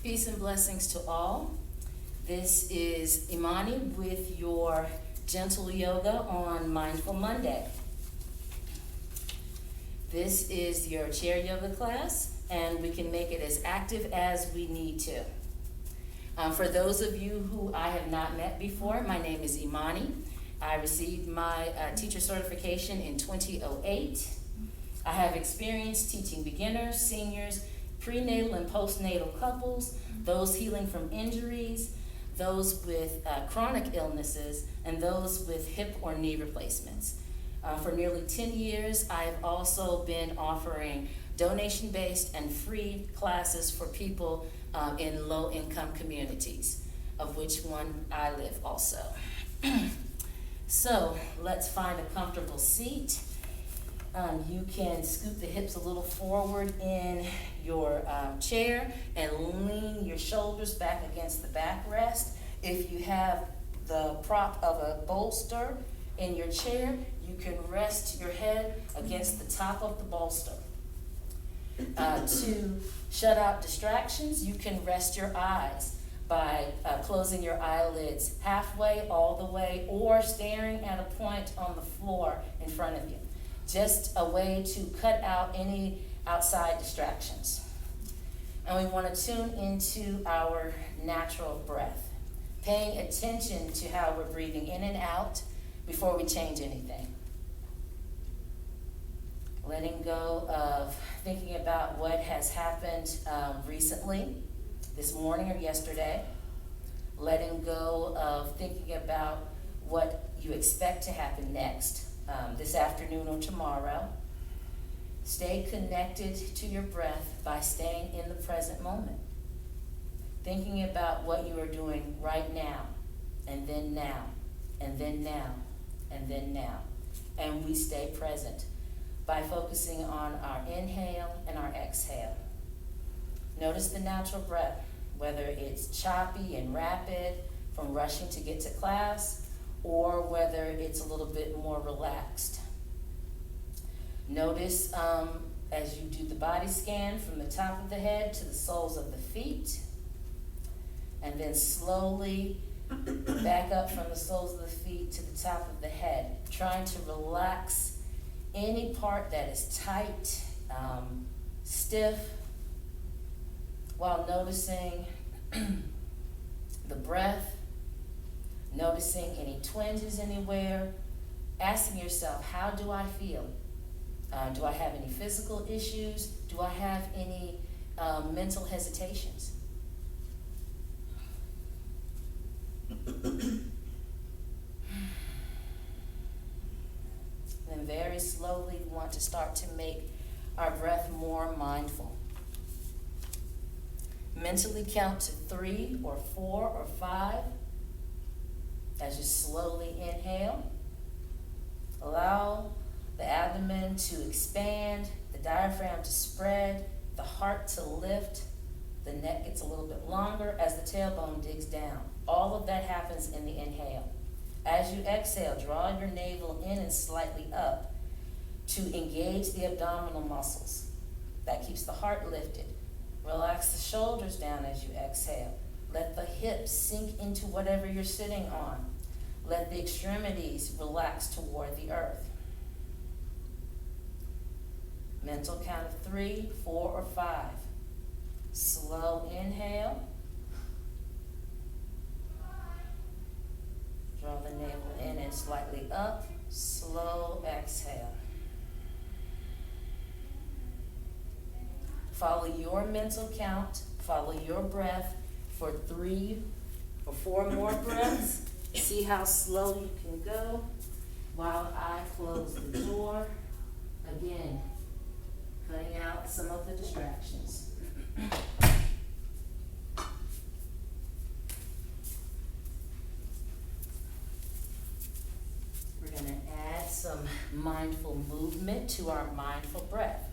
Peace and blessings to all. This is Imani with your gentle yoga on Mindful Monday. This is your chair yoga class, and we can make it as active as we need to. For those of you who I have not met before, my name is Imani. I received my teacher certification in 2008. I have experience teaching beginners, seniors, prenatal and postnatal couples, those healing from injuries, those with chronic illnesses, and those with hip or knee replacements. For nearly 10 years, I've also been offering donation-based and free classes for people in low-income communities, of which one I live also. So let's find a comfortable seat. You can scoot the hips a little forward in your chair and lean your shoulders back against the backrest. If you have the prop of a bolster in your chair, you can rest your head against the top of the bolster. To shut out distractions, you can rest your eyes by closing your eyelids halfway, all the way, or staring at a point on the floor in front of you. Just a way to cut out any outside distractions. And we want to tune into our natural breath, paying attention to how we're breathing in and out before we change anything. Letting go of thinking about what has happened recently, this morning or yesterday. Letting go of thinking about what you expect to happen next. This afternoon or tomorrow. Stay connected to your breath by staying in the present moment. Thinking about what you are doing right now, and then now, and then now, and then now. And we stay present by focusing on our inhale and our exhale. Notice the natural breath, whether it's choppy and rapid from rushing to get to class, or whether it's a little bit more relaxed. Notice as you do the body scan from the top of the head to the soles of the feet, and then slowly back up from the soles of the feet to the top of the head, trying to relax any part that is tight, stiff, while noticing the breath. Noticing any twinges anywhere, asking yourself, how do I feel? Do I have any physical issues? Do I have any mental hesitations? Then very slowly we want to start to make our breath more mindful. Mentally count to 3 or 4 or 5. As you slowly inhale, allow the abdomen to expand, the diaphragm to spread, the heart to lift, the neck gets a little bit longer as the tailbone digs down. All of that happens in the inhale. As you exhale, draw your navel in and slightly up to engage the abdominal muscles. That keeps the heart lifted. Relax the shoulders down as you exhale. Let the hips sink into whatever you're sitting on. Let the extremities relax toward the earth. Mental count of 3, 4, or 5. Slow inhale. Draw the navel in and slightly up. Slow exhale. Follow your mental count. Follow your breath for 3 or 4 more breaths. See how slow you can go while I close the door. Again, cutting out some of the distractions. We're going to add some mindful movement to our mindful breath.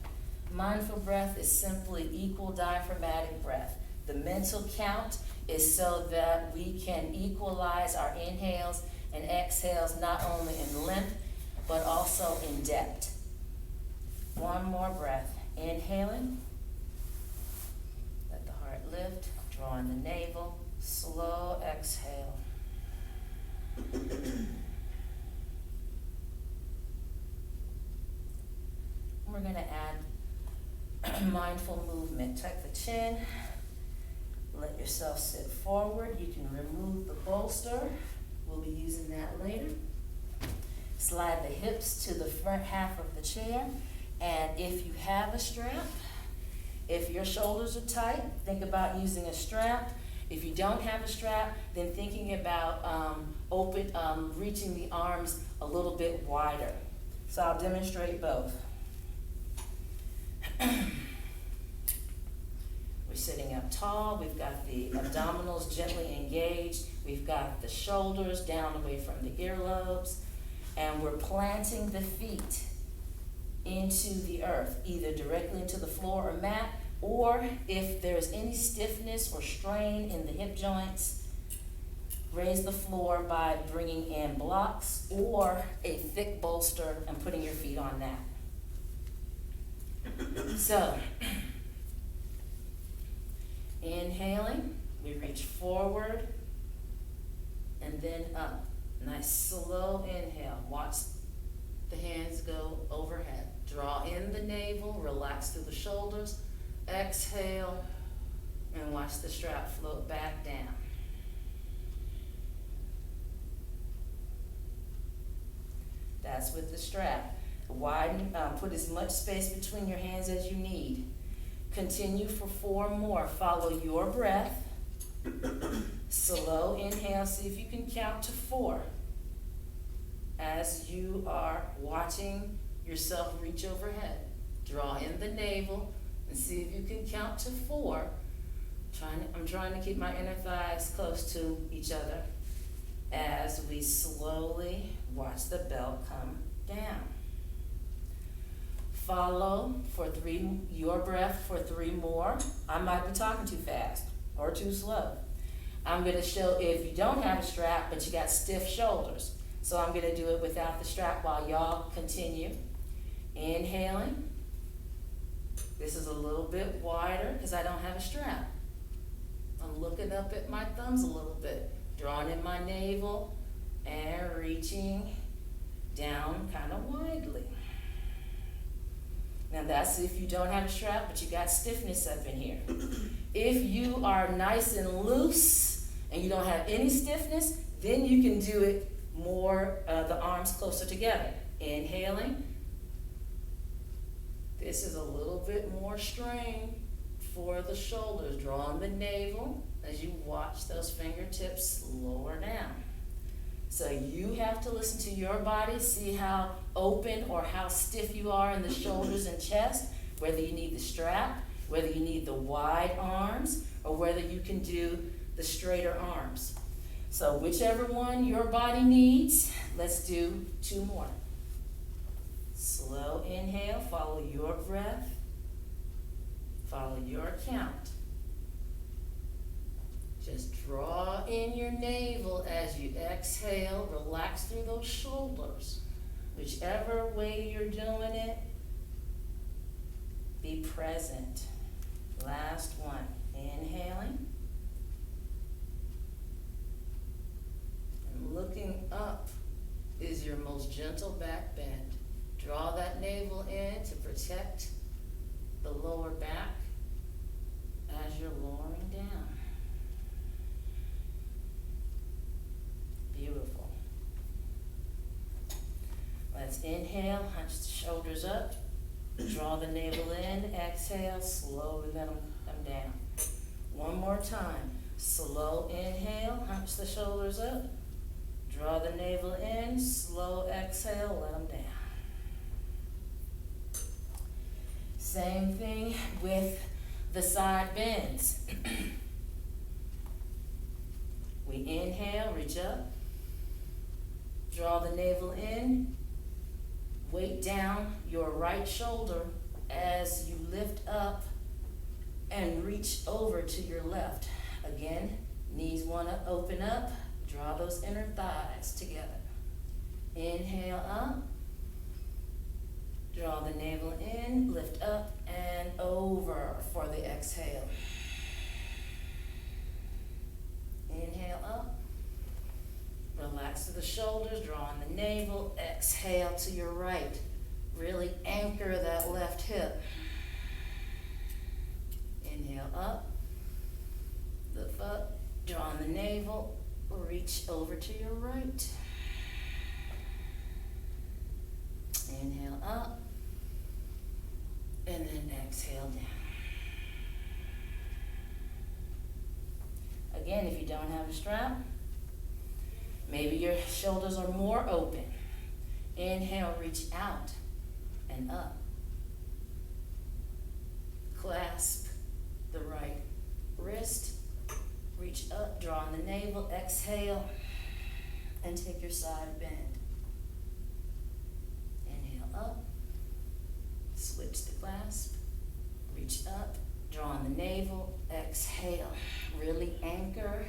Mindful breath is simply equal diaphragmatic breath. The mental count is so that we can equalize our inhales and exhales not only in length, but also in depth. One more breath. Inhaling. Let the heart lift. Draw drawing the navel, slow exhale. We're going to add mindful movement. Tuck the chin, let yourself sit forward. You can remove the bolster. We'll be using that later. Slide the hips to the front half of the chair. And if you have a strap, if your shoulders are tight, think about using a strap. If you don't have a strap, then thinking about reaching the arms a little bit wider. So I'll demonstrate both. We're sitting up tall. We've got the abdominals gently engaged. We've got the shoulders down away from the earlobes. And we're planting the feet into the earth, either directly into the floor or mat, or if there's any stiffness or strain in the hip joints, raise the floor by bringing in blocks or a thick bolster and putting your feet on that. So, inhaling, we reach forward and then up. Nice slow inhale. Watch the hands go overhead. Draw in the navel, relax through the shoulders. Exhale, and watch the strap float back down. That's with the strap. Widen, put as much space between your hands as you need. Continue for 4 more. Follow your breath. Slow inhale. See if you can count to 4 as you are watching yourself reach overhead. Draw in the navel and see if you can count to 4. I'm trying to keep my inner thighs close to each other as we slowly watch the belt come down. Follow for 3, your breath for 3 more. I might be talking too fast or too slow. I'm going to show if you don't have a strap, but you got stiff shoulders. So I'm going to do it without the strap while y'all continue. Inhaling. This is a little bit wider because I don't have a strap. I'm looking up at my thumbs a little bit. Drawing in my navel and reaching down kind of widely. Now that's if you don't have a strap, but you got stiffness up in here. If you are nice and loose and you don't have any stiffness, then you can do it more, the arms closer together. Inhaling. This is a little bit more strain for the shoulders. Draw on the navel as you watch those fingertips lower down. So you have to listen to your body, see how open or how stiff you are in the shoulders and chest, whether you need the strap, whether you need the wide arms, or whether you can do the straighter arms. So whichever one your body needs, let's do 2 more. Slow inhale, follow your breath, follow your count. Just draw in your navel as you exhale, relax through those shoulders. Whichever way you're doing it, be present. Last one, inhaling. And looking up is your most gentle back bend. Draw that navel in to protect the lower back as you're lowering down. Beautiful. Let's inhale, hunch the shoulders up, draw the navel in, exhale, slowly let them come down. One more time. Slow inhale, hunch the shoulders up, draw the navel in, slow exhale, let them down. Same thing with the side bends. We inhale, reach up, draw the navel in, weight down your right shoulder as you lift up and reach over to your left. Again, knees want to open up, draw those inner thighs together. Inhale up, draw the navel in, lift up and over for the exhale. shoulders, drawing the navel. Exhale to your right. Really anchor that left hip. Inhale up, lift up, drawing the navel, reach over to your right. Inhale up, and then exhale down. Again, if you don't have a strap, maybe your shoulders are more open. Inhale, reach out and up. Clasp the right wrist, reach up, drawing the navel, exhale, and take your side bend. Inhale up, switch the clasp, reach up, drawing the navel, exhale. Really anchor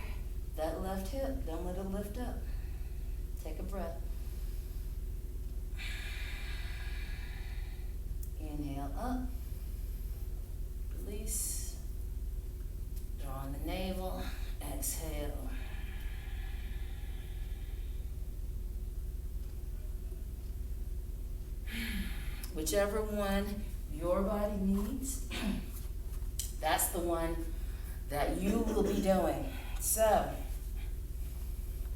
that left hip, don't let it lift up. Take a breath. Inhale up, release, drawing the navel, exhale. Whichever one your body needs, that's the one that you will be doing. So,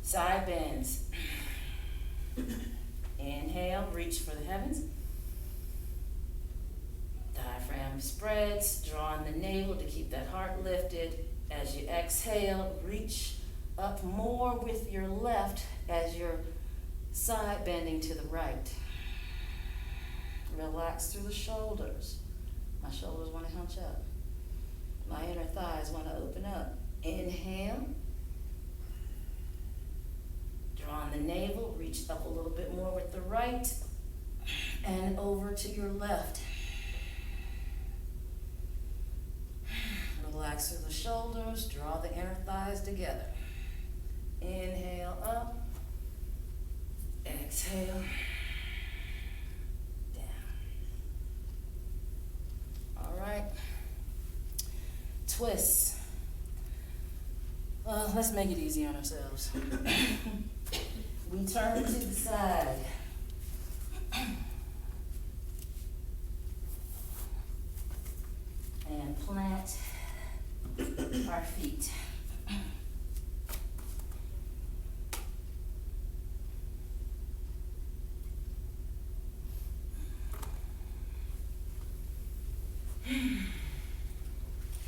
side bends. Inhale, reach for the heavens. Diaphragm spreads, drawing the navel to keep that heart lifted. As you exhale, reach up more with your left as you're side bending to the right. Relax through the shoulders. My shoulders want to hunch up. My inner thighs want to open up. Inhale. Drawing the navel, reach up a little bit more with the right and over to your left. Relax through the shoulders, draw the inner thighs together. Inhale up, exhale, down. All right, twists. Let's make it easy on ourselves. We turn to the side. And plant our feet.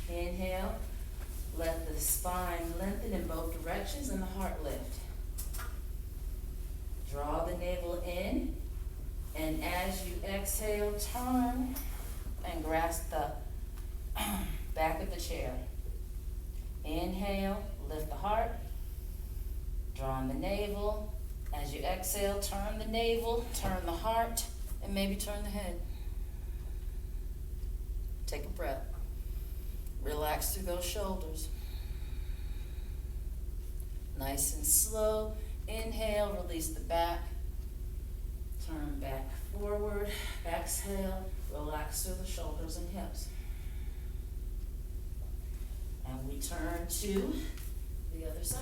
Inhale, let the spine lengthen in both directions and the heart lift. Draw the navel in, and as you exhale, turn and grasp the back of the chair. Inhale, lift the heart, drawing the navel. As you exhale, turn the navel, turn the heart, and maybe turn the head. Take a breath. Relax through those shoulders. Nice and slow. Inhale, release the back. Turn back forward. Exhale, relax through the shoulders and hips. And we turn to the other side.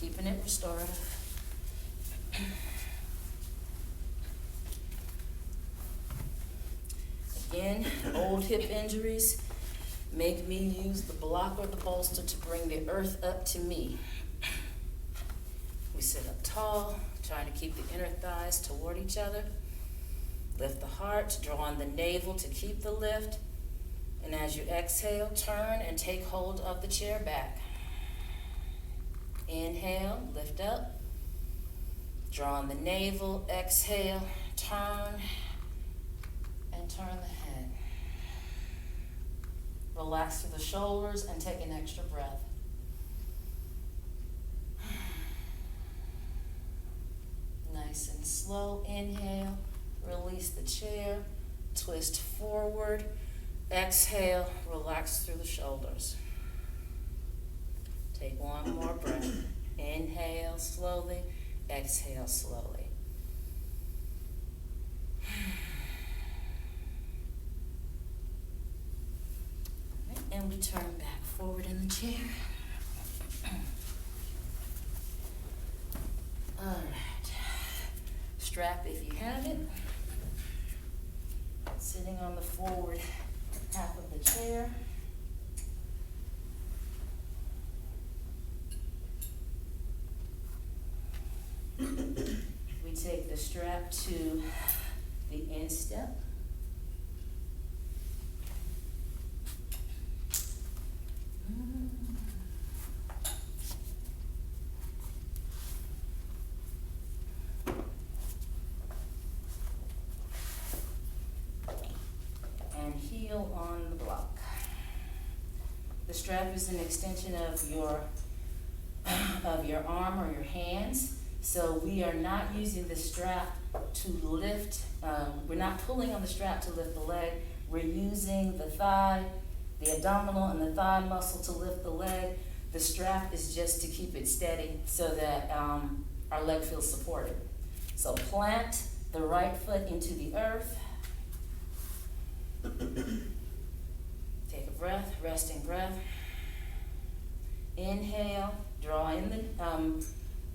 Keeping it restorative. Again, old hip injuries make me use the block or the bolster to bring the earth up to me. We sit up tall, trying to keep the inner thighs toward each other. Lift the heart, draw on the navel to keep the lift. And as you exhale, turn and take hold of the chair back. Inhale, lift up. Draw on the navel, exhale, turn, and turn the head. Relax through the shoulders and take an extra breath. Nice and slow. Inhale, release the chair, twist forward. Exhale, relax through the shoulders. Take one more breath. Inhale slowly, exhale slowly. And we turn back forward in the chair. strap if you have it. Sitting on the forward half of the chair. We take the strap to the instep. And heel on the block. The strap is an extension of your arm or your hands. So we are not using the strap to lift, we're not pulling on the strap to lift the leg. We're using the thigh, the abdominal and the thigh muscle to lift the leg. The strap is just to keep it steady so that our leg feels supported. So plant the right foot into the earth. Take a breath, resting breath. Inhale, draw in the,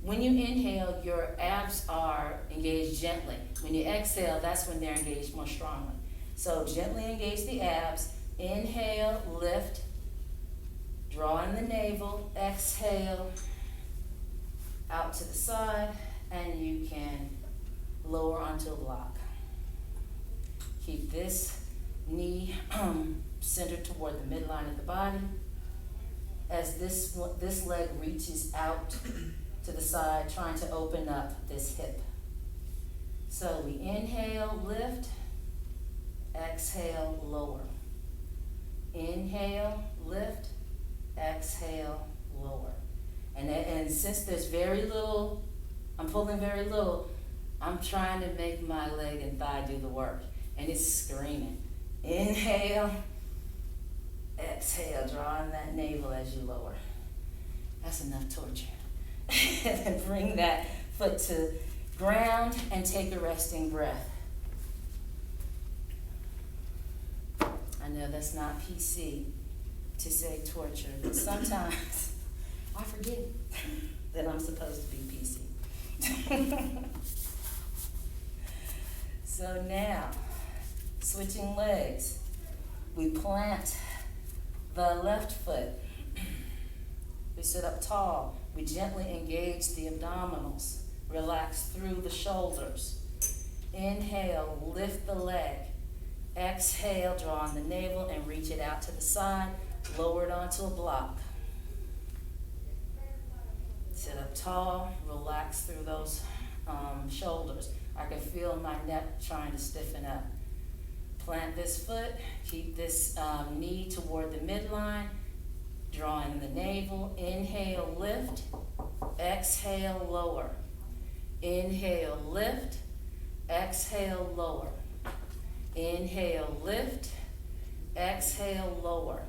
when you inhale, your abs are engaged gently. When you exhale, that's when they're engaged more strongly. So gently engage the abs. Inhale, lift, draw in the navel, exhale, out to the side, and you can lower onto a block. Keep this knee centered toward the midline of the body as this leg reaches out to the side, trying to open up this hip. So we inhale, lift, exhale, lower. Inhale, lift, exhale, lower. And since there's very little, I'm pulling very little, I'm trying to make my leg and thigh do the work. And it's screaming. Inhale, exhale, draw in that navel as you lower. That's enough torture. And then bring that foot to ground and take a resting breath. I know that's not PC to say torture, but sometimes I forget that I'm supposed to be PC. So now, switching legs, we plant the left foot. We sit up tall. We gently engage the abdominals. Relax through the shoulders. Inhale, lift the leg. Exhale, draw on the navel and reach it out to the side. Lower it onto a block. Sit up tall. Relax through those shoulders. I can feel my neck trying to stiffen up. Plant this foot. Keep this knee toward the midline. Draw in the navel. Inhale, lift. Exhale, lower. Inhale, lift. Exhale, lower. Inhale, lift. Exhale, lower.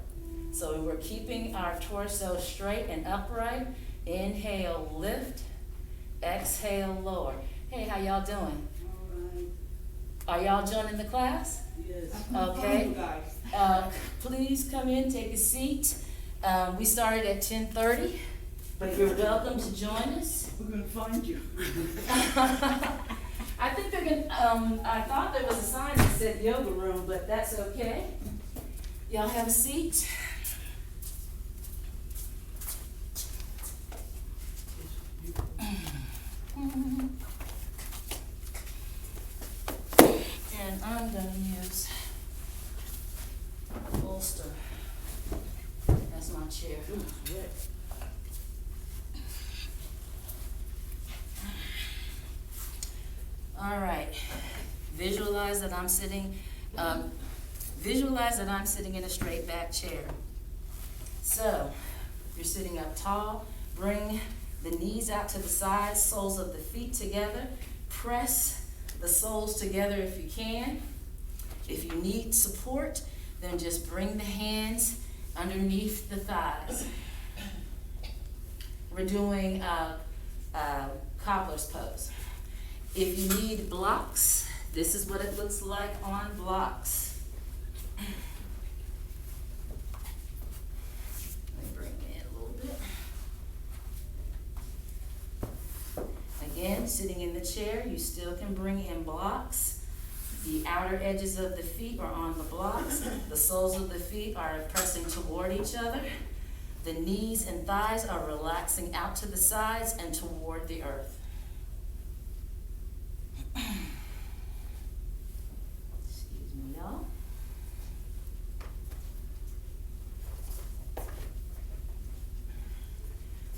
So we're keeping our torso straight and upright. Inhale, lift. Exhale, lower. Hey, how y'all doing? Are y'all joining the class? Yes. Okay. Please come in, take a seat. We started at 10:30, but you're welcome to join us. We're gonna find you. I think they're gonna, I thought there was a sign that said yoga room, but that's okay. Y'all have a seat. And I'm gonna use a bolster as my chair. All right, visualize that I'm sitting in a straight back chair. So, you're sitting up tall, bring the knees out to the sides, soles of the feet together, press the soles together if you can. If you need support, then just bring the hands underneath the thighs. We're doing Cobbler's pose. If you need blocks, this is what it looks like on blocks. Let me bring it in a little bit. Again, sitting in the chair, you still can bring in blocks. The outer edges of the feet are on the blocks. The soles of the feet are pressing toward each other. The knees and thighs are relaxing out to the sides and toward the earth. Excuse me, y'all.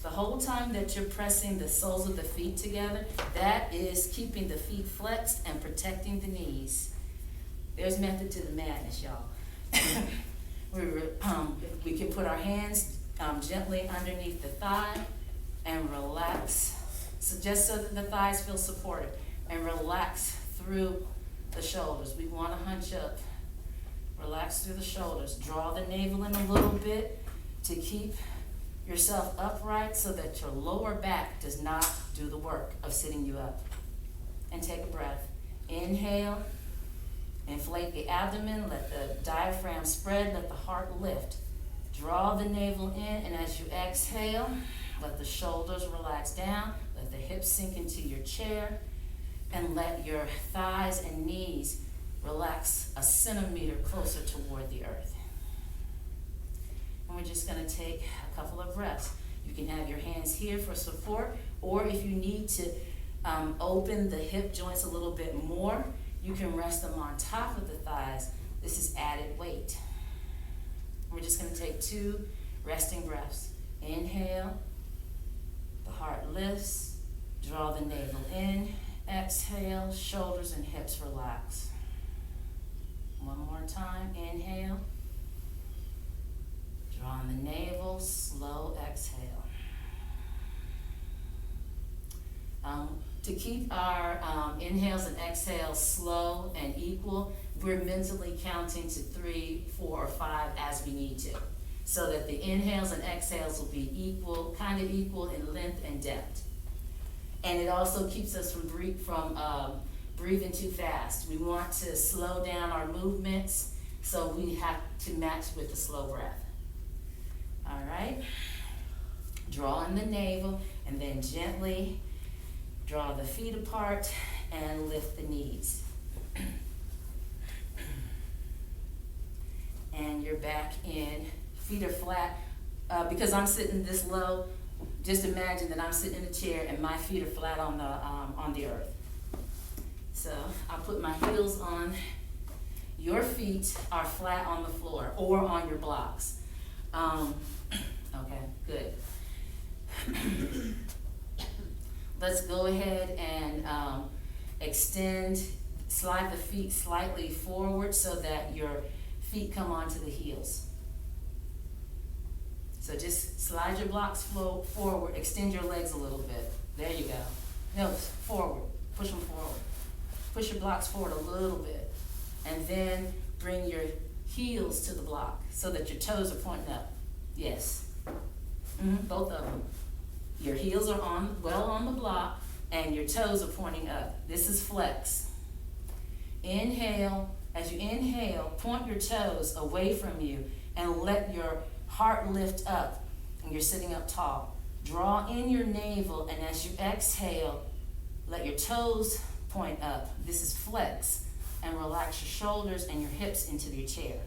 The whole time that you're pressing the soles of the feet together, that is keeping the feet flexed and protecting the knees. There's method to the madness, y'all. We can put our hands gently underneath the thigh and relax, so just so that the thighs feel supported, and relax through the shoulders. We want to hunch up, relax through the shoulders, draw the navel in a little bit to keep yourself upright so that your lower back does not do the work of sitting you up. And take a breath. Inhale, inflate the abdomen, let the diaphragm spread, let the heart lift. Draw the navel in, and as you exhale, let the shoulders relax down, let the hips sink into your chair, and let your thighs and knees relax a centimeter closer toward the earth. And we're just going to take a couple of breaths. You can have your hands here for support, or if you need to open the hip joints a little bit more, you can rest them on top of the thighs. This is added weight. We're just going to take 2 resting breaths. Inhale, the heart lifts, draw the navel in, exhale, shoulders and hips relax. One more time, inhale. Draw in the navel, slow exhale. To keep our inhales and exhales slow and equal, we're mentally counting to 3, 4, or 5 as we need to, so that the inhales and exhales will be equal, kind of equal in length and depth. And it also keeps us from breathing too fast. We want to slow down our movements, so we have to match with the slow breath. All right, draw in the navel and then gently draw the feet apart and lift the knees. And you're back in, feet are flat. Because I'm sitting this low, just imagine that I'm sitting in a chair and my feet are flat on the earth. So I'll put my heels on. Your feet are flat on the floor or on your blocks. Okay, good. Let's go ahead and extend, slide the feet slightly forward so that your feet come onto the heels. So just slide your blocks forward, extend your legs a little bit. There you go. No, forward, push them forward. Push your blocks forward a little bit. And then bring your heels to the block so that your toes are pointing up. Yes. Both of them. Your heels are on the block and your toes are pointing up. This is flex. Inhale. As you inhale, point your toes away from you and let your heart lift up, and you're sitting up tall. Draw in your navel, and as you exhale, let your toes point up. This is flex, and relax your shoulders and your hips into your chair.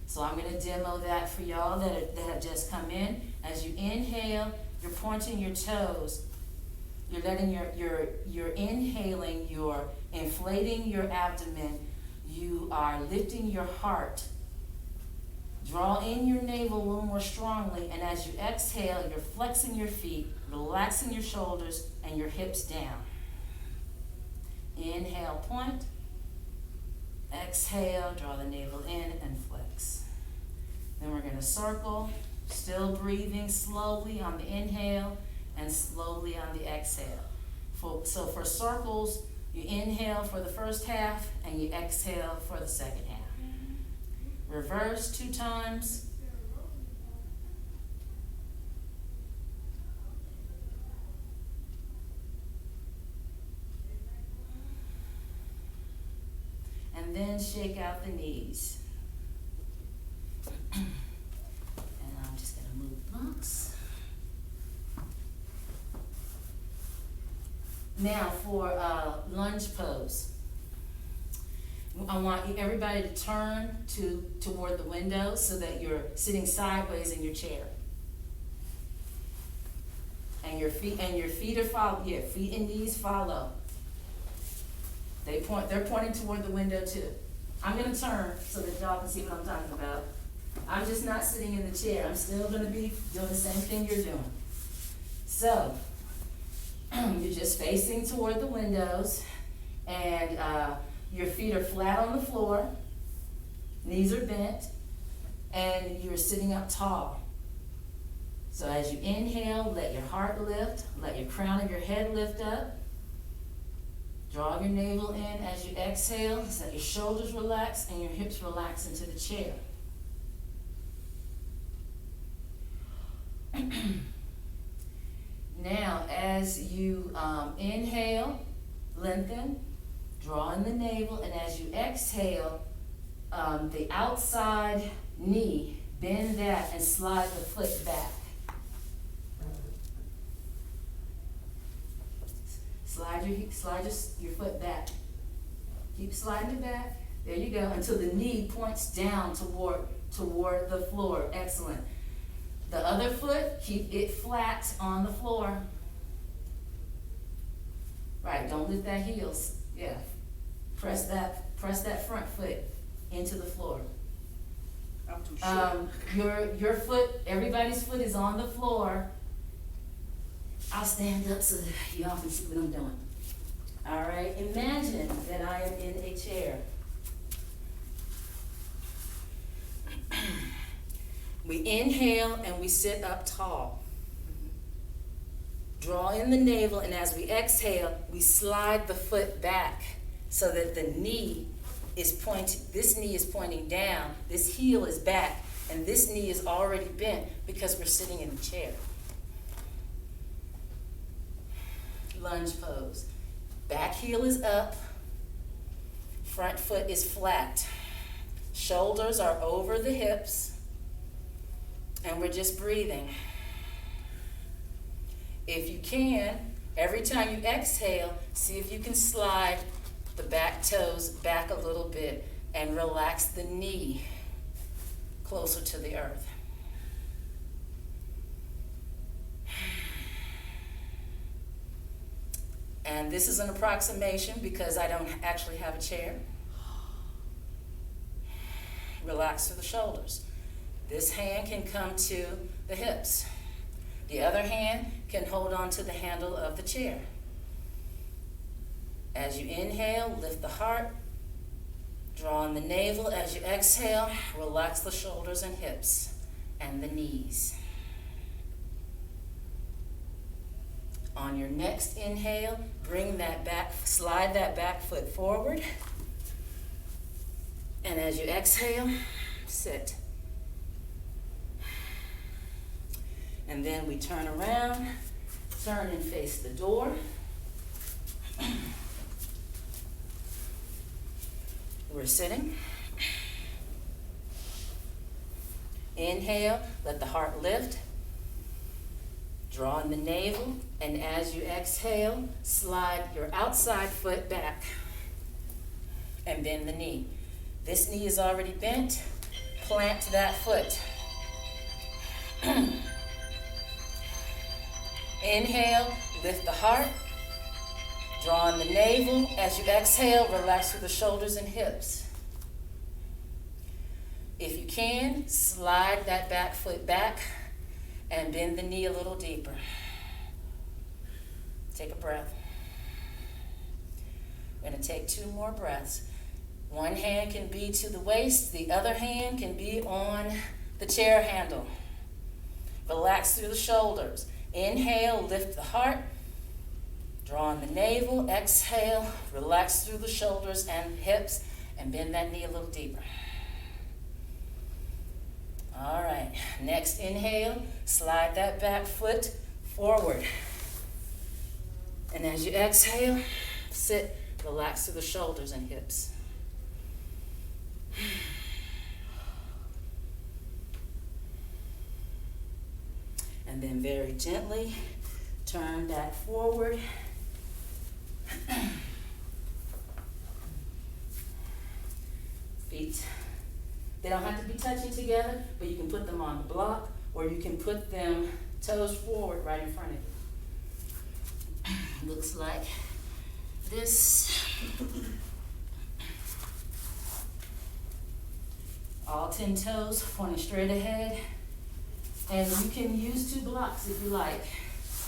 So I'm going to demo that for y'all that have just come in. As you inhale, you're pointing your toes. You're letting you're inhaling, you're inflating your abdomen. You are lifting your heart. Draw in your navel a little more strongly, and as you exhale, you're flexing your feet, relaxing your shoulders and your hips down. Inhale, point. Exhale, draw the navel in and flex. Then we're going to circle, still breathing slowly on the inhale and slowly on the exhale. So for circles, you inhale for the first half and you exhale for the second half. Reverse 2 times. And then shake out the knees. And I'm just going to move blocks. Now for lunge pose. I want everybody to turn toward the window so that you're sitting sideways in your chair. And your feet are follow. Yeah, feet and knees follow. They're pointing toward the window too. I'm gonna turn so that y'all can see what I'm talking about. I'm just not sitting in the chair. I'm still gonna be doing the same thing you're doing. So you're just facing toward the windows, and your feet are flat on the floor, knees are bent, and you're sitting up tall. So as you inhale, let your heart lift, let your crown of your head lift up. Draw your navel in as you exhale, so that your shoulders relax and your hips relax into the chair. Now, as you inhale, lengthen, draw in the navel, and as you exhale, the outside knee, bend that and slide the foot back. Slide your foot back. Keep sliding it back. There you go, until the knee points down toward the floor. Excellent. The other foot, keep it flat on the floor. Right, don't lift that heels. Yeah. Press that front foot into the floor. I'm too short. Your foot, everybody's foot is on the floor. I'll stand up so that y'all can see what I'm doing. All right, imagine that I am in a chair. We inhale and we sit up tall. Draw in the navel, and as we exhale, we slide the foot back so that the knee is pointing, this knee is pointing down, this heel is back, and this knee is already bent because we're sitting in the chair. Lunge pose. Back heel is up, front foot is flat. Shoulders are over the hips, and we're just breathing. If you can, every time you exhale, see if you can slide the back toes back a little bit and relax the knee closer to the earth. And this is an approximation because I don't actually have a chair. Relax through the shoulders. This hand can come to the hips. The other hand can hold on to the handle of the chair. As you inhale, lift the heart. Draw in the navel. As you exhale, relax the shoulders and hips and the knees. On your next inhale, bring that back, slide that back foot forward. And as you exhale, sit. And then we turn around, turn and face the door. We're sitting. Inhale, let the heart lift. Draw in the navel, and as you exhale, slide your outside foot back and bend the knee. This knee is already bent. Plant that foot. Inhale, lift the heart. Draw in the navel. As you exhale, relax through the shoulders and hips. If you can, slide that back foot back and bend the knee a little deeper. Take a breath. We're going to take 2 more breaths. One hand can be to the waist, the other hand can be on the chair handle. Relax through the shoulders. Inhale, lift the heart. Draw in the navel, exhale, relax through the shoulders and hips, and bend that knee a little deeper. All right, next inhale, slide that back foot forward. And as you exhale, sit, relax through the shoulders and hips. And then very gently, turn that forward Feet, they don't have to be touching together, but you can put them on the block, or you can put them toes forward right in front of you. Looks like this. All 10 toes pointing straight ahead. And you can use 2 blocks if you like.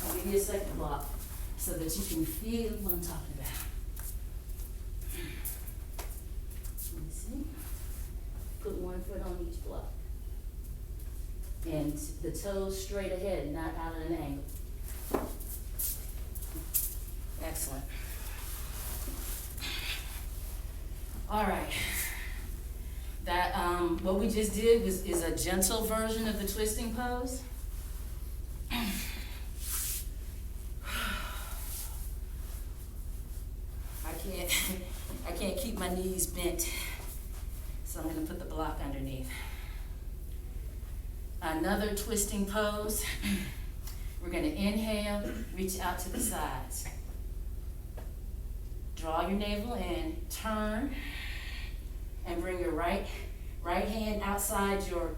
I'll give you a second block so that you can feel what I'm talking about. Let me see. Put 1 foot on each block. And the toes straight ahead, not out at an angle. Excellent. All right. That what we just did is a gentle version of the twisting pose. I can't keep my knees bent, so I'm going to put the block underneath. Another twisting pose. We're going to inhale, reach out to the sides. Draw your navel in, turn, and bring your right hand outside your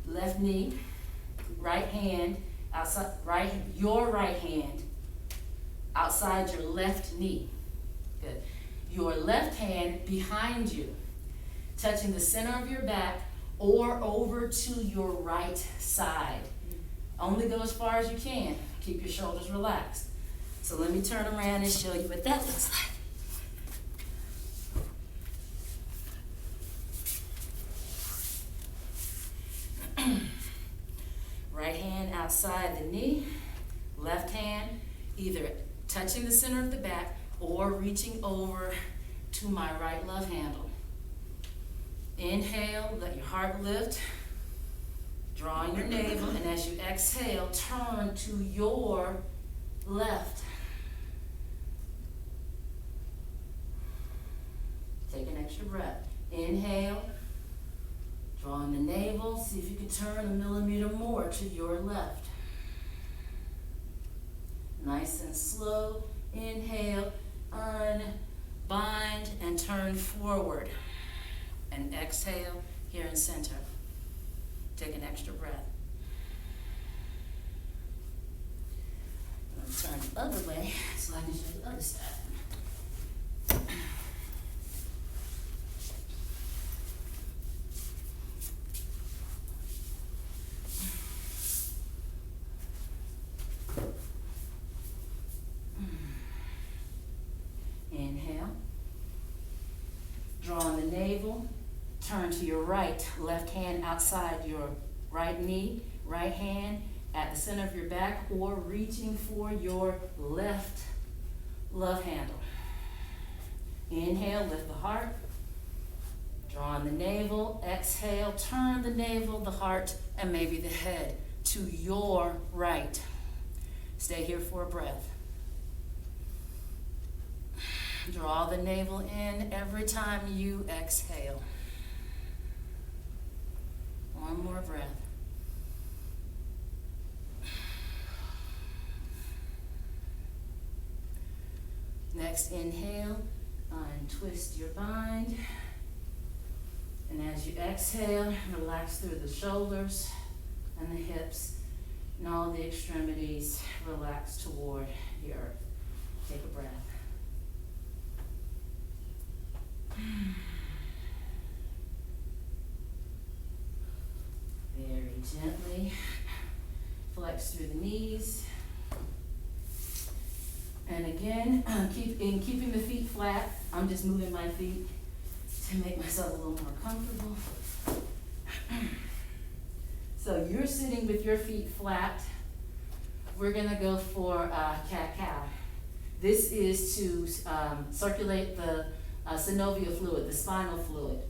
left knee. Right hand outside, your right hand outside your left knee. Good. Your left hand behind you, touching the center of your back or over to your right side. Only go as far as you can. Keep your shoulders relaxed. So let me turn around and show you what that looks like. Right hand outside the knee, left hand either touching the center of the back or reaching over to my right love handle. Inhale, let your heart lift, drawing your navel, and as you exhale, turn to your left. Take an extra breath. Inhale, drawing the navel, see if you can turn 1 millimeter more to your left. Nice and slow. Inhale, unbind, and turn forward. And exhale here in center. Take an extra breath. I'm going to turn the other way so I can show the other side. Inhale. Drawing the navel. Turn to your right, left hand outside your right knee, right hand at the center of your back, or reaching for your left love handle. Inhale, lift the heart. Drawing the navel, exhale, turn the navel, the heart, and maybe the head to your right. Stay here for a breath. Draw the navel in every time you exhale. One more breath. Next, inhale, untwist your bind. And as you exhale, relax through the shoulders and the hips, and all the extremities relax toward the earth. Take a breath. Very gently flex through the knees. And again, keeping the feet flat, I'm just moving my feet to make myself a little more comfortable. So you're sitting with your feet flat. We're gonna go for cat-cow. This is to circulate the synovial fluid, the spinal fluid.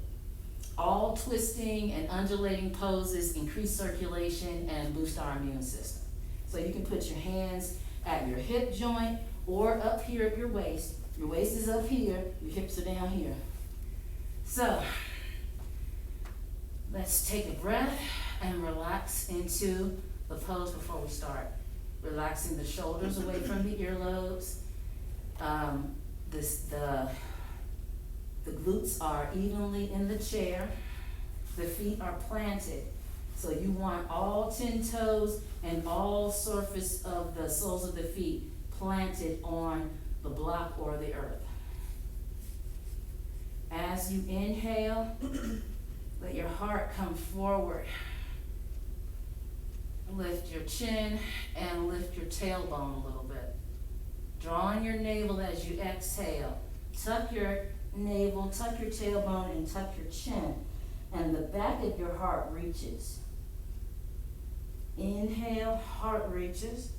All twisting and undulating poses increase circulation and boost our immune system. So you can put your hands at your hip joint or up here at your waist. Your waist is up here, your hips are down here. So let's take a breath and relax into the pose before we start. Relaxing the shoulders away from the earlobes. the glutes are evenly in the chair. The feet are planted. So you want all 10 toes and all surface of the soles of the feet planted on the block or the earth. As you inhale, let your heart come forward. Lift your chin and lift your tailbone a little bit. Drawing your navel as you exhale. Tuck your navel, tuck your tailbone, and tuck your chin. And the back of your heart reaches. Inhale, heart reaches.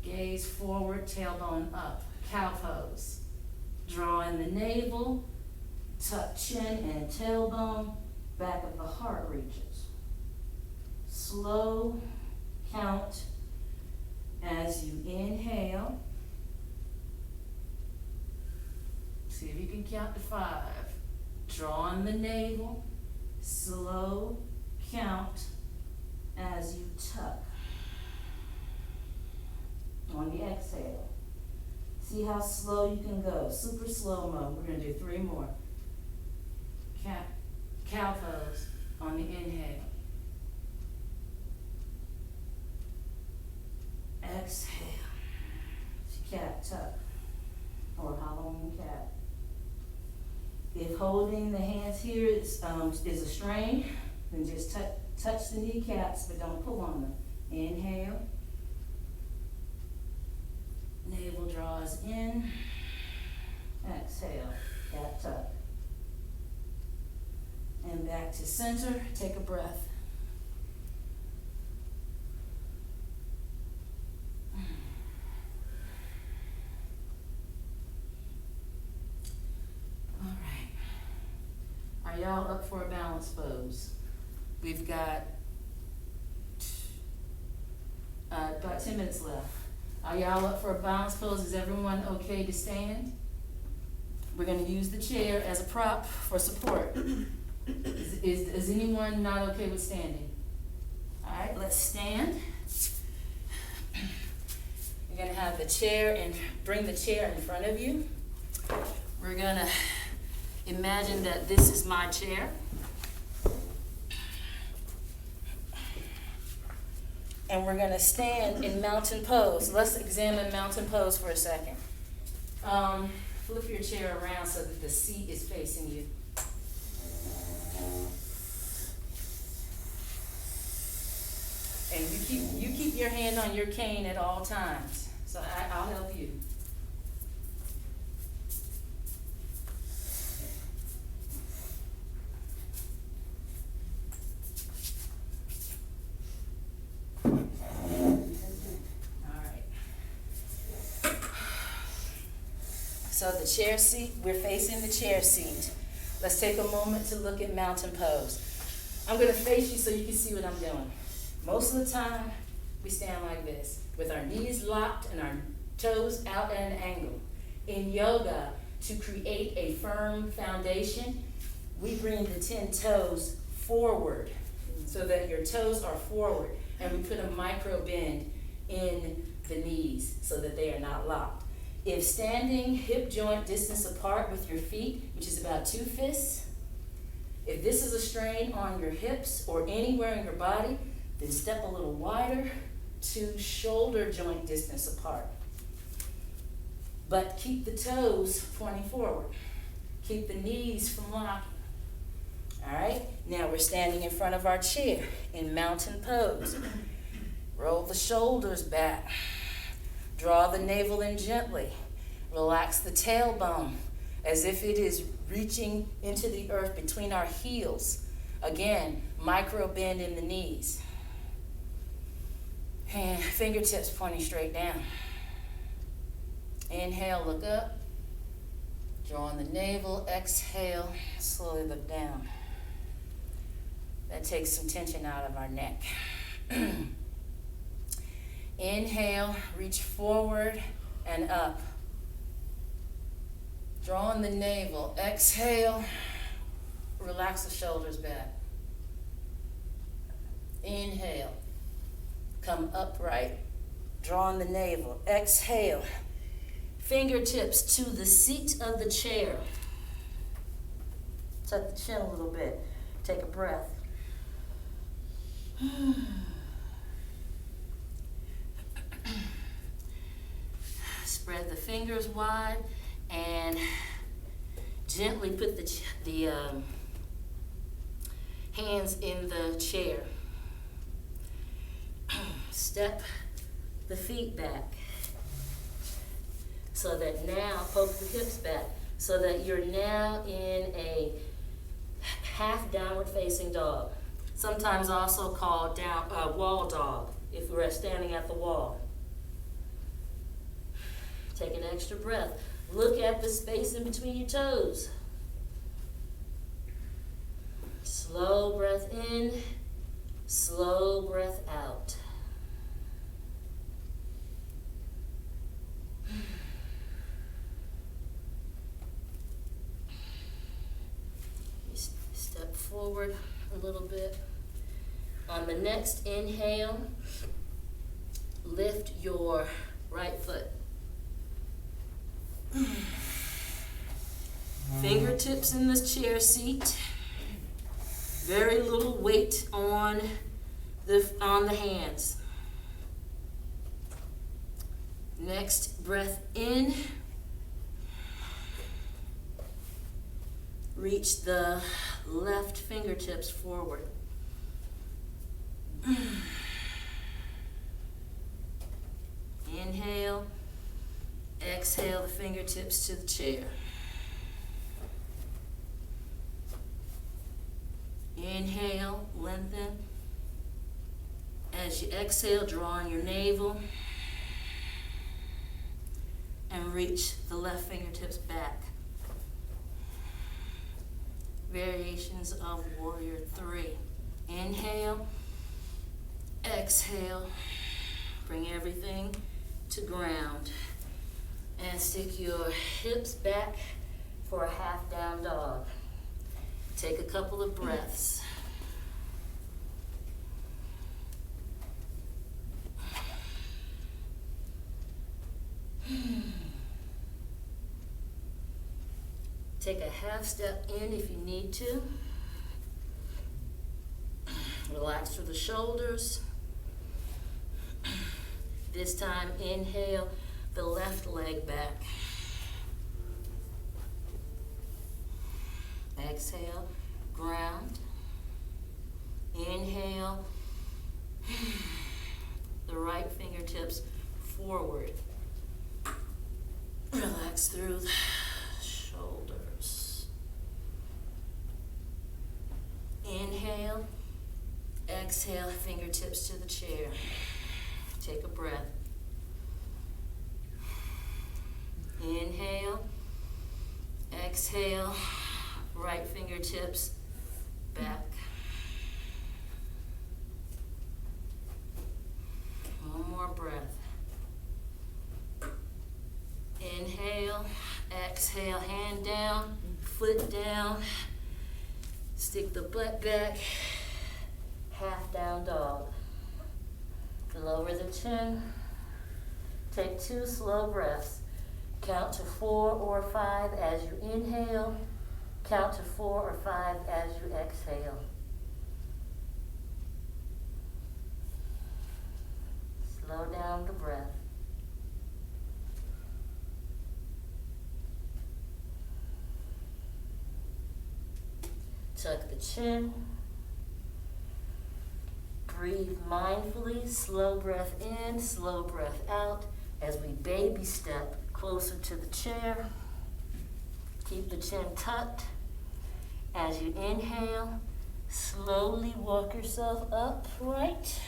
Gaze forward, tailbone up. Cow pose. Draw in the navel, tuck chin and tailbone, back of the heart reaches. Slow count as you inhale. See if you can count to 5. Draw in the navel, slow count as you tuck. On the exhale. See how slow you can go. Super slow-mo. We're going to do 3 more. Cow pose on the inhale. Exhale. Cat tuck or Halloween cat. If holding the hands here is a strain, then just touch the kneecaps, but don't pull on them. Inhale. Navel draws in. Exhale. Cat tuck. And back to center. Take a breath. All right. Are y'all up for a balance pose? We've got about 10 minutes left. Are y'all up for a balance pose? Is everyone okay to stand? We're going to use the chair as a prop for support. Is anyone not okay with standing? All right, let's stand. You're going to have the chair and bring the chair in front of you. We're going to imagine that this is my chair. And we're going to stand in mountain pose. Let's examine mountain pose for a second. Flip your chair around so that the seat is facing you. And you keep your hand on your cane at all times. So I'll help you. So the chair seat, we're facing the chair seat. Let's take a moment to look at mountain pose. I'm going to face you so you can see what I'm doing. Most of the time, we stand like this, with our knees locked and our toes out at an angle. In yoga, to create a firm foundation, we bring the 10 toes forward so that your toes are forward, and we put a micro bend in the knees so that they are not locked. If standing hip joint distance apart with your feet, which is about 2 fists, if this is a strain on your hips or anywhere in your body, then step a little wider to shoulder joint distance apart. But keep the toes pointing forward. Keep the knees from locking. All right, now we're standing in front of our chair in mountain pose. Roll the shoulders back. Draw the navel in gently. Relax the tailbone as if it is reaching into the earth between our heels. Again, micro bend in the knees. And fingertips pointing straight down. Inhale, look up. Draw on the navel. Exhale, slowly look down. That takes some tension out of our neck. Inhale, reach forward and up. Draw on the navel. Exhale, relax the shoulders back. Inhale, come upright. Draw on the navel. Exhale, fingertips to the seat of the chair. Tuck the chin a little bit. Take a breath. Spread the fingers wide and gently put the hands in the chair. Step the feet back so that now, poke the hips back so that you're now in a half downward facing dog. Sometimes also called wall dog if we're standing at the wall. Take an extra breath. Look at the space in between your toes. Slow breath in, slow breath out. Step forward a little bit. On the next inhale, lift your right foot. Fingertips in the chair seat. Very little weight on the hands. Next, breath in. Reach the left fingertips forward. Inhale. Exhale the fingertips to the chair. Inhale, lengthen. As you exhale, draw on your navel and reach the left fingertips back. Variations of Warrior 3. Inhale, exhale, bring everything to ground. And stick your hips back for a half down dog. Take a couple of breaths. Take a half step in if you need to. Relax through the shoulders. This time, inhale the left leg back. Exhale, ground. Inhale, the right fingertips forward. Relax through the shoulders. Inhale, exhale, fingertips to the chair. Take a breath. Inhale, exhale, right fingertips back. One more breath. Inhale, exhale, hand down, foot down, stick the butt back, half down dog. Lower the chin, take 2 slow breaths. Count to 4 or 5 as you inhale. Count to 4 or 5 as you exhale. Slow down the breath. Tuck the chin. Breathe mindfully. Slow breath in, slow breath out as we baby step closer to the chair. Keep the chin tucked. As you inhale, slowly walk yourself upright.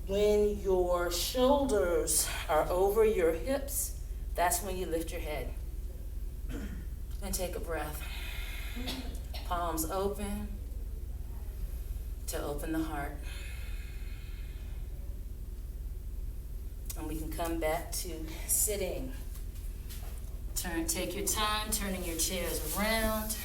When your shoulders are over your hips, that's when you lift your head. And take a breath. Palms open to open the heart. And we can come back to sitting. Take your time, turning your chairs around.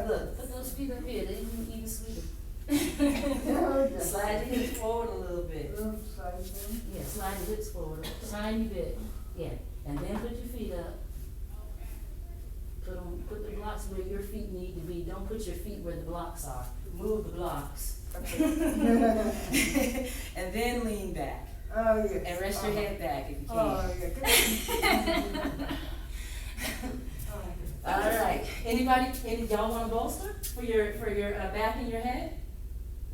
Look, put those feet up here, they even sweeter. Yeah. Slide your hips forward a little bit. Yeah, slide your hips forward a tiny bit. Yeah, and then put your feet up. Put the blocks where your feet need to be. Don't put your feet where the blocks are. Move the blocks. And then lean back. Oh, yeah. And rest your head back if you can. Oh, yeah. All right. Y'all want a bolster for your back and your head?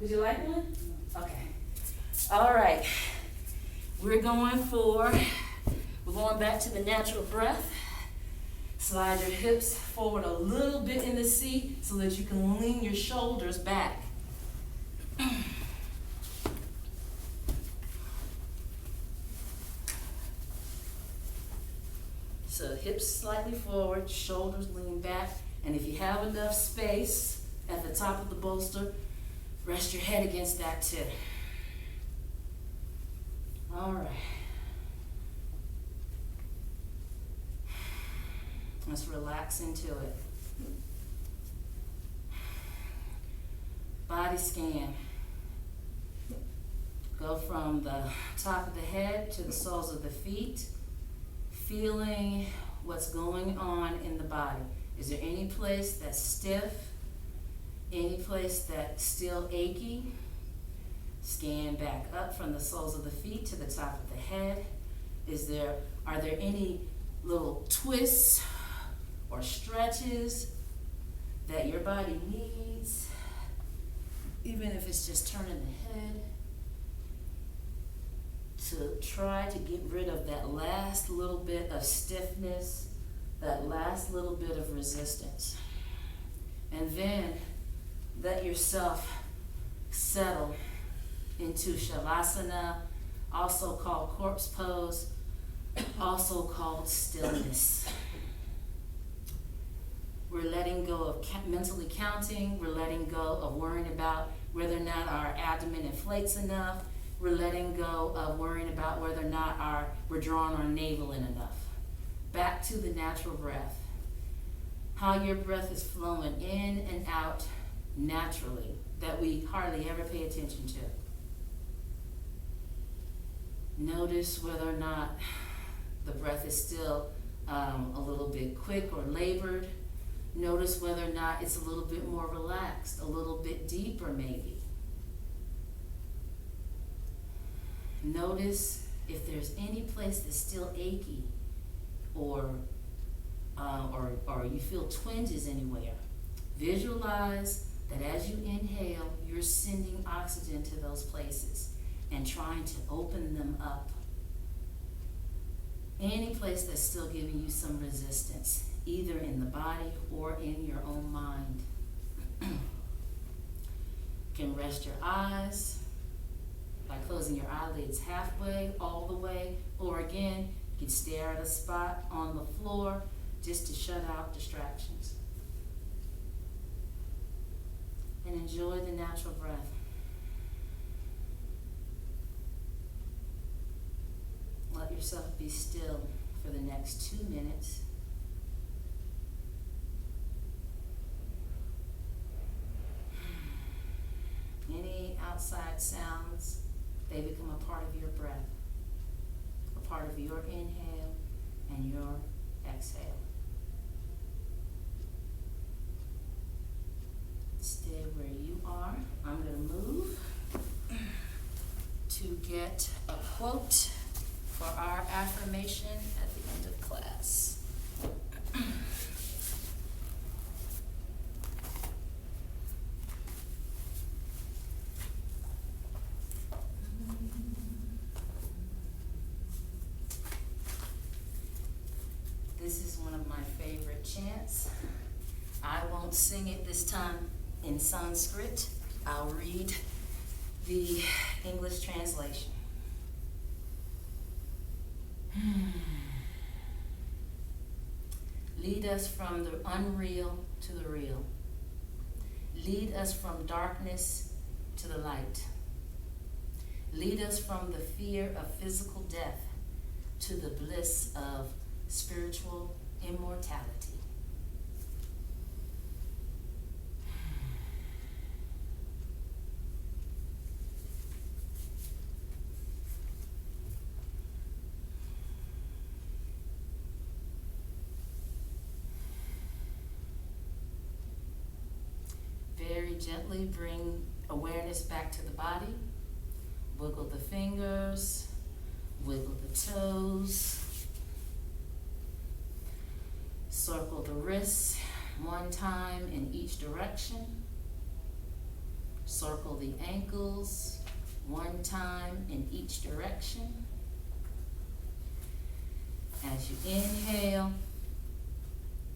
Would you like one? Okay. All right. We're going back to the natural breath. Slide your hips forward a little bit in the seat so that you can lean your shoulders back. So hips slightly forward, shoulders lean back, and if you have enough space at the top of the bolster, rest your head against that too. All right. Let's relax into it. Body scan. Go from the top of the head to the soles of the feet, feeling what's going on in the body. Is there any place that's stiff? Any place that's still achy? Scan back up from the soles of the feet to the top of the head. Are there any little twists or stretches that your body needs? Even if it's just turning the head, to try to get rid of that last little bit of stiffness, that last little bit of resistance. And then let yourself settle into Shavasana, also called corpse pose, also called stillness. We're letting go of mentally counting. We're letting go of worrying about whether or not our abdomen inflates enough. We're letting go of worrying about whether or not we're drawing our navel in enough. Back to the natural breath. How your breath is flowing in and out naturally, that we hardly ever pay attention to. Notice whether or not the breath is still a little bit quick or labored. Notice whether or not it's a little bit more relaxed, a little bit deeper maybe. Notice if there's any place that's still achy or you feel twinges anywhere. Visualize that as you inhale, you're sending oxygen to those places and trying to open them up. Any place that's still giving you some resistance, either in the body or in your own mind. You can rest your eyes by closing your eyelids halfway, all the way, or again, you can stare at a spot on the floor just to shut out distractions. And enjoy the natural breath. Let yourself be still for the next 2 minutes. Any outside sounds, they become a part of your breath, a part of your inhale and your exhale. Stay where you are. I'm going to move to get a quote for our affirmation at the end of class. This is one of my favorite chants. I won't sing it this time in Sanskrit. I'll read the English translation. Lead us from the unreal to the real. Lead us from darkness to the light. Lead us from the fear of physical death to the bliss of spiritual immortality. gently bring awareness back to the body. Wiggle the fingers, wiggle the toes. Circle the wrists one time in each direction. Circle the ankles one time in each direction. As you inhale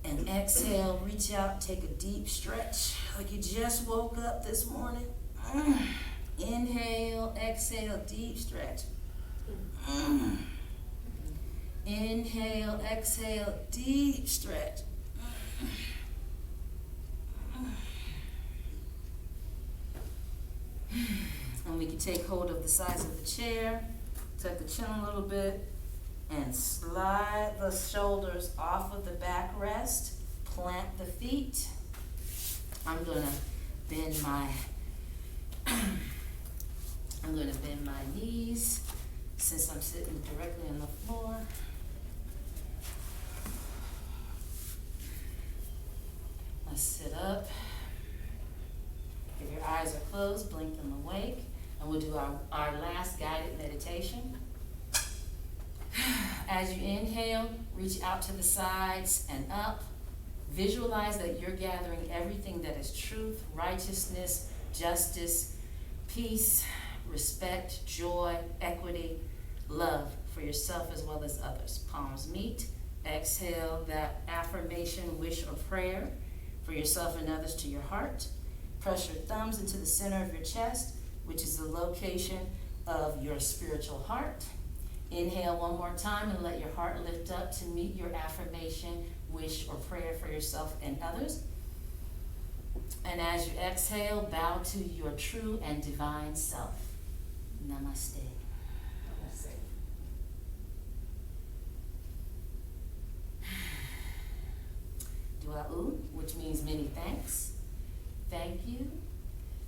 and exhale, reach out, take a deep stretch like you just woke up this morning. Inhale, exhale, deep stretch. Inhale, exhale, deep stretch. And we can take hold of the sides of the chair, tuck the chin a little bit, and slide the shoulders off of the backrest. Plant the feet. I'm gonna bend my knees since I'm sitting directly on the floor. Let's sit up. If your eyes are closed, blink them awake, and we'll do our last guided meditation. As you inhale, reach out to the sides and up. Visualize that you're gathering everything that is truth, righteousness, justice, peace, respect, joy, equity, love for yourself as well as others. Palms meet. Exhale that affirmation, wish, or prayer for yourself and others to your heart. Press your thumbs into the center of your chest, which is the location of your spiritual heart. Inhale one more time and let your heart lift up to meet your affirmation, wish, or prayer for yourself and others. And as you exhale, bow to your true and divine self. Namaste. Dua'u, which means many thanks. Thank you,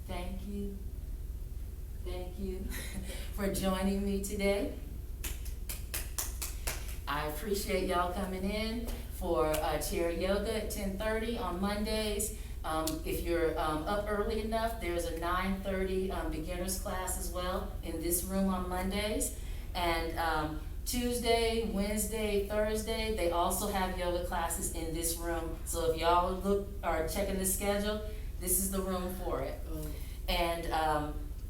thank you, thank you for joining me today. I appreciate y'all coming in for chair yoga at 10:30 on Mondays. If you're up early enough, there's a 9:30 beginners class as well in this room on Mondays. And Tuesday, Wednesday, Thursday, they also have yoga classes in this room. So if y'all are checking the schedule, this is the room for it. And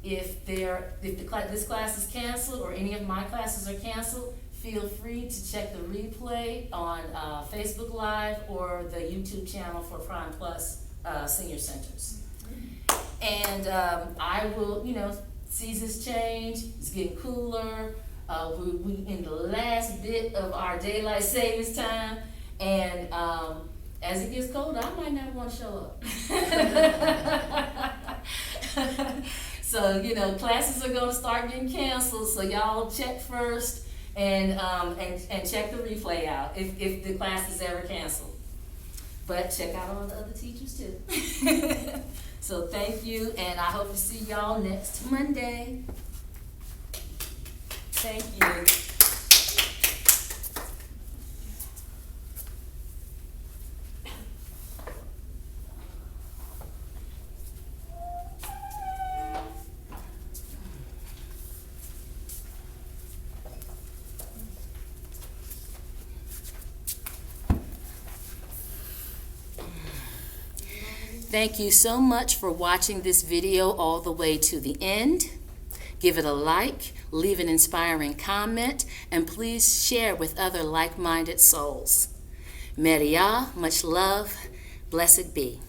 if this class is canceled or any of my classes are canceled, feel free to check the replay on Facebook Live or the YouTube channel for Prime Plus Senior Centers. And I will, seasons change, it's getting cooler. We in the last bit of our daylight savings time, and as it gets colder, I might not want to show up. So, classes are going to start getting canceled, so y'all check first and check the replay out if the class is ever canceled. But check out all the other teachers too. So thank you, and I hope to see y'all next Monday. Thank you. Thank you so much for watching this video all the way to the end. Give it a like, leave an inspiring comment, and please share with other like-minded souls. Meriah, much love, blessed be.